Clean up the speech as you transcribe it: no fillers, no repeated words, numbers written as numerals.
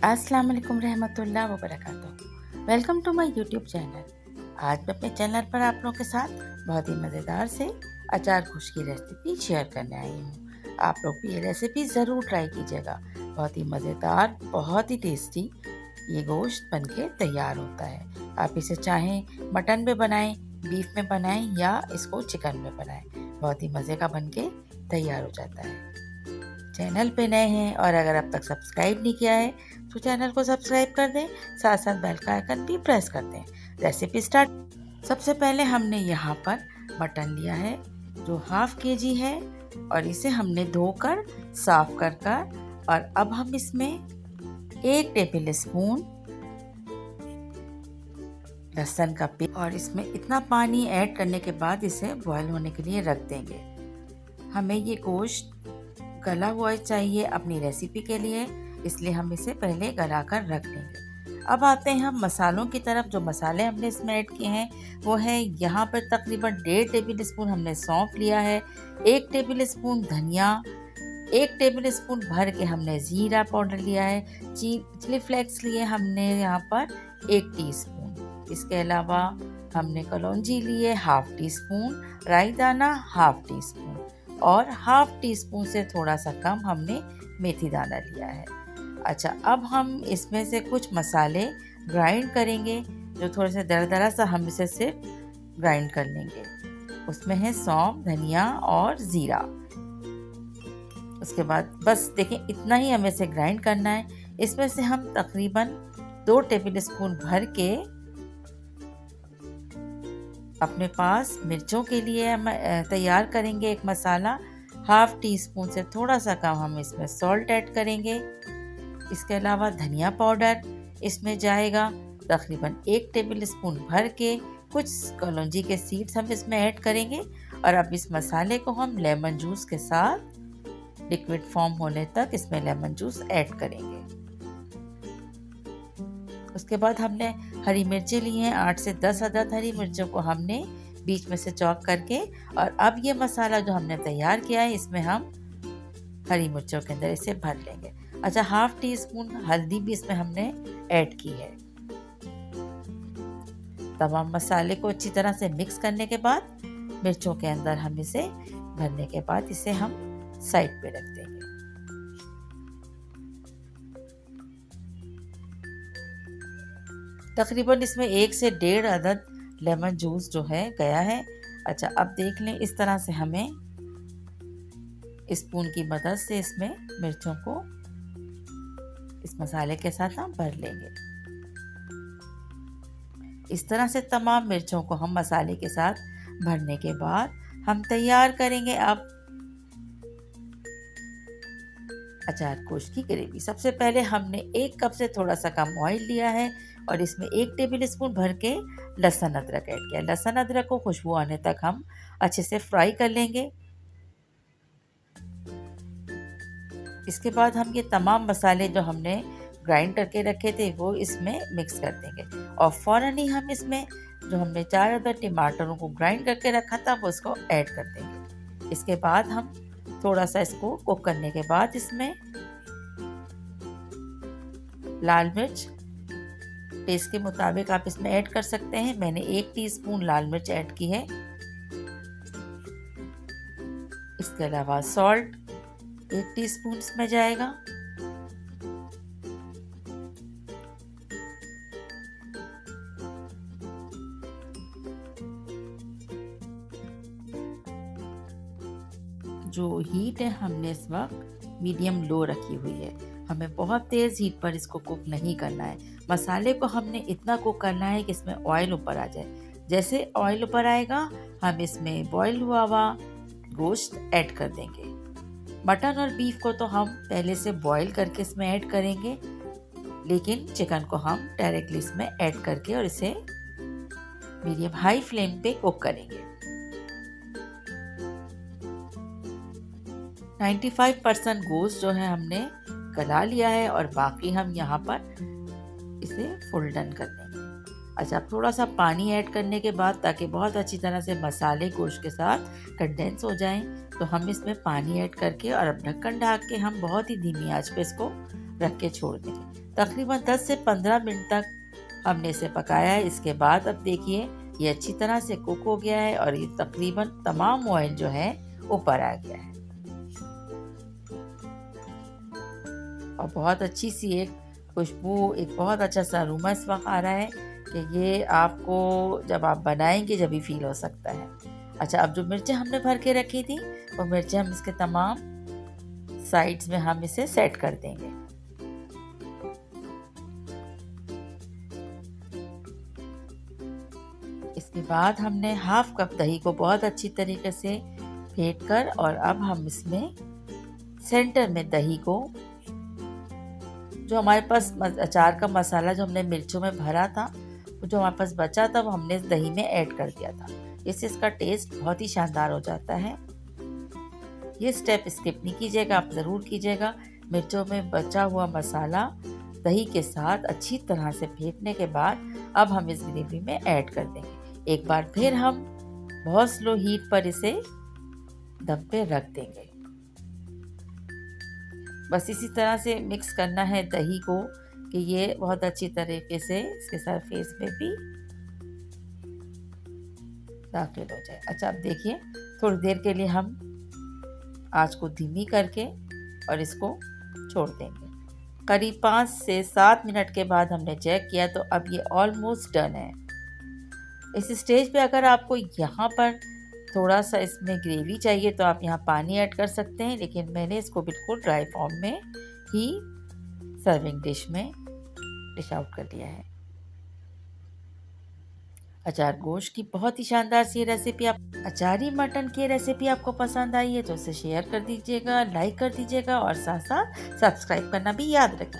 अस्सलाम वालेकुम रहमतुल्लाह व बरकातुहू। Welcome to my YouTube channel. आज मैं अपने चैनल पर आप लोगों के साथ बहुत ही मज़ेदार से अचार गोश्त की रेसिपी शेयर करने आई हूँ। आप लोग भी ये रेसिपी ज़रूर ट्राई कीजिएगा। बहुत ही मज़ेदार, बहुत ही टेस्टी ये गोश्त बनके तैयार होता है। आप इसे चाहें मटन में बनाएं, बीफ में बनाएं या इसको चिकन में बनाएं, बहुत ही मज़े का बनके तैयार हो जाता है। चैनल पे नए हैं और अगर अब तक सब्सक्राइब नहीं किया है तो चैनल को सब्सक्राइब कर दें, साथ साथ बेल का आइकन भी प्रेस कर दें। Recipe start. सबसे पहले हमने यहाँ पर मटन लिया है जो हाफ केजी है और इसे हमने धोकर साफ कर और अब हम इसमें 1 टेबल स्पून लहसुन का पेस्ट और इसमें इतना पानी ऐड करने के बाद इसे बॉईल होने के लिए रख देंगे। हमें ये गोश्त गला हुआ चाहिए अपनी रेसिपी के लिए, इसलिए हम इसे पहले गला कर रख देंगे। अब आते हैं हम मसालों की तरफ। जो मसाले हमने इसमें ऐड किए हैं वो है यहाँ पर तकरीबन 1.5 टेबल स्पून हमने सौंफ लिया है, 1 टेबल स्पून धनिया, 1 टेबल स्पून भर के हमने ज़ीरा पाउडर लिया है, चिली फ्लेक्स लिए हमने यहाँ पर 1 टीस्पून। इसके अलावा हमने कलौंजी लिए 1/2 टीस्पून, राई दाना 1/2 टीस्पून और 1/2 टीस्पून से थोड़ा सा कम हमने मेथी दाना लिया है। अच्छा, अब हम इसमें से कुछ मसाले ग्राइंड करेंगे जो थोड़े से दरदरा सा हम इसे सिर्फ ग्राइंड कर लेंगे। उसमें है सौंफ, धनिया और ज़ीरा। उसके बाद बस देखें इतना ही हमें इसे ग्राइंड करना है। इसमें से हम तकरीबन 2 टेबल स्पून भर के अपने पास मिर्चों के लिए हम तैयार करेंगे एक मसाला। 1/2 टीस्पून से थोड़ा सा कम हम इसमें सॉल्ट ऐड करेंगे। इसके अलावा धनिया पाउडर इसमें जाएगा तकरीबन 1 टेबल स्पून भर के। कुछ कलौंजी के सीड्स हम इसमें ऐड करेंगे और अब इस मसाले को हम लेमन जूस के साथ लिक्विड फॉर्म होने तक इसमें लेमन जूस ऐड करेंगे। उसके बाद हमने हरी मिर्ची ली हैं, 8 से 10 अदद हरी मिर्चों को हमने बीच में से चॉप करके और अब ये मसाला जो हमने तैयार किया है इसमें हम हरी मिर्चों के अंदर इसे भर लेंगे। अच्छा, 1/2 टीस्पून हल्दी भी इसमें हमने ऐड की है। तमाम मसाले को अच्छी तरह से मिक्स करने के बाद मिर्चों के अंदर हम इसे भरने के बाद इसे हम साइड पे रख देंगे। तकरीबन इसमें 1 से 1.5 अदद लेमन जूस जो है गया है। अच्छा, अब देख लें इस तरह से हमें स्पून की मदद से इसमें मिर्चों को इस मसाले के साथ हम भर लेंगे। इस तरह से तमाम मिर्चों को हम मसाले के साथ भरने के बाद हम तैयार करेंगे अब अचार गोश्त की ग्रेवी। सबसे पहले हमने 1 कप से थोड़ा सा कम ऑयल लिया है और इसमें 1 टेबल स्पून भर के लहसुन अदरक ऐड किया। लहसुन अदरक को खुशबू आने तक हम अच्छे से फ्राई कर लेंगे। इसके बाद हम ये तमाम मसाले जो हमने ग्राइंड करके रखे थे वो इसमें मिक्स कर देंगे और फ़ौरन ही हम इसमें जो हमने 4 अदद टमाटरों को ग्राइंड करके रखा था वो उसको ऐड कर देंगे। इसके बाद हम थोड़ा सा इसको कुक करने के बाद इसमें लाल मिर्च टेस्ट के मुताबिक आप इसमें ऐड कर सकते हैं। मैंने 1 टीस्पून लाल मिर्च ऐड की है। इसके अलावा सॉल्ट 1 टीस्पून इसमें जाएगा। जो हीट है हमने इस वक्त मीडियम लो रखी हुई है। हमें बहुत तेज़ हीट पर इसको कुक नहीं करना है। मसाले को हमने इतना कुक करना है कि इसमें ऑयल ऊपर आ जाए। जैसे ऑयल ऊपर आएगा हम इसमें बॉईल हुआ हुआ गोश्त ऐड कर देंगे। मटन और बीफ को तो हम पहले से बॉईल करके इसमें ऐड करेंगे, लेकिन चिकन को हम डायरेक्टली इसमें ऐड करके और इसे मीडियम हाई फ्लेम पे कुक करेंगे। 95% गोश्त जो है हमने गला लिया है और बाकी हम यहाँ पर इसे फुल डन कर देंगे। अच्छा, अब थोड़ा सा पानी ऐड करने के बाद ताकि बहुत अच्छी तरह से मसाले गोश्त के साथ कंडेंस हो जाएं तो हम इसमें पानी ऐड करके और अब ढक्कन ढक के हम बहुत ही धीमी आंच पे इसको रख के छोड़ देंगे। तकरीबन 10 से 15 मिनट तक हमने इसे पकाया है। इसके बाद अब देखिए ये अच्छी तरह से कुक हो गया है और ये तकरीबन तमाम ऑयल जो है ऊपर आ गया है और बहुत अच्छी सी एक खुशबू, एक बहुत अच्छा सा अरोमा इस वक्त आ रहा है कि ये आपको जब आप बनाएंगे जब भी फील हो सकता है। अच्छा, अब जो मिर्चें हमने भर के रखी थी वो मिर्चें हम इसके तमाम साइड्स में हम इसे सेट कर देंगे। इसके बाद हमने हाफ कप दही को बहुत अच्छी तरीके से फेंट कर और अब हम इसमें सेंटर में दही को, जो हमारे पास अचार का मसाला जो हमने मिर्चों में भरा था, वो जो हमारे पास बचा था वो हमने इस दही में ऐड कर दिया था। इससे इसका टेस्ट बहुत ही शानदार हो जाता है। ये स्टेप स्किप नहीं कीजिएगा, आप ज़रूर कीजिएगा। मिर्चों में बचा हुआ मसाला दही के साथ अच्छी तरह से फेंटने के बाद अब हम इस ग्रेवी में ऐड कर देंगे। एक बार फिर हम बहुत स्लो हीट पर इसे दम पे रख देंगे। बस इसी तरह से मिक्स करना है दही को कि ये बहुत अच्छी तरीके से इसके सरफेस पे भी दाखिल हो जाए। अच्छा, अब देखिए थोड़ी देर के लिए हम आँच को धीमी करके और इसको छोड़ देंगे। करीब 5 से 7 मिनट के बाद हमने चेक किया तो अब ये ऑलमोस्ट डन है। इस स्टेज पे अगर आपको यहाँ पर थोड़ा सा इसमें ग्रेवी चाहिए तो आप यहाँ पानी ऐड कर सकते हैं, लेकिन मैंने इसको बिल्कुल ड्राई फॉर्म में ही सर्विंग डिश में डिश आउट कर लिया है। अचार गोश्त की बहुत ही शानदार सी रेसिपी अचारी मटन की रेसिपी आपको पसंद आई है तो इसे शेयर कर दीजिएगा, लाइक कर दीजिएगा और साथ साथ सब्सक्राइब करना भी याद रखिएगा।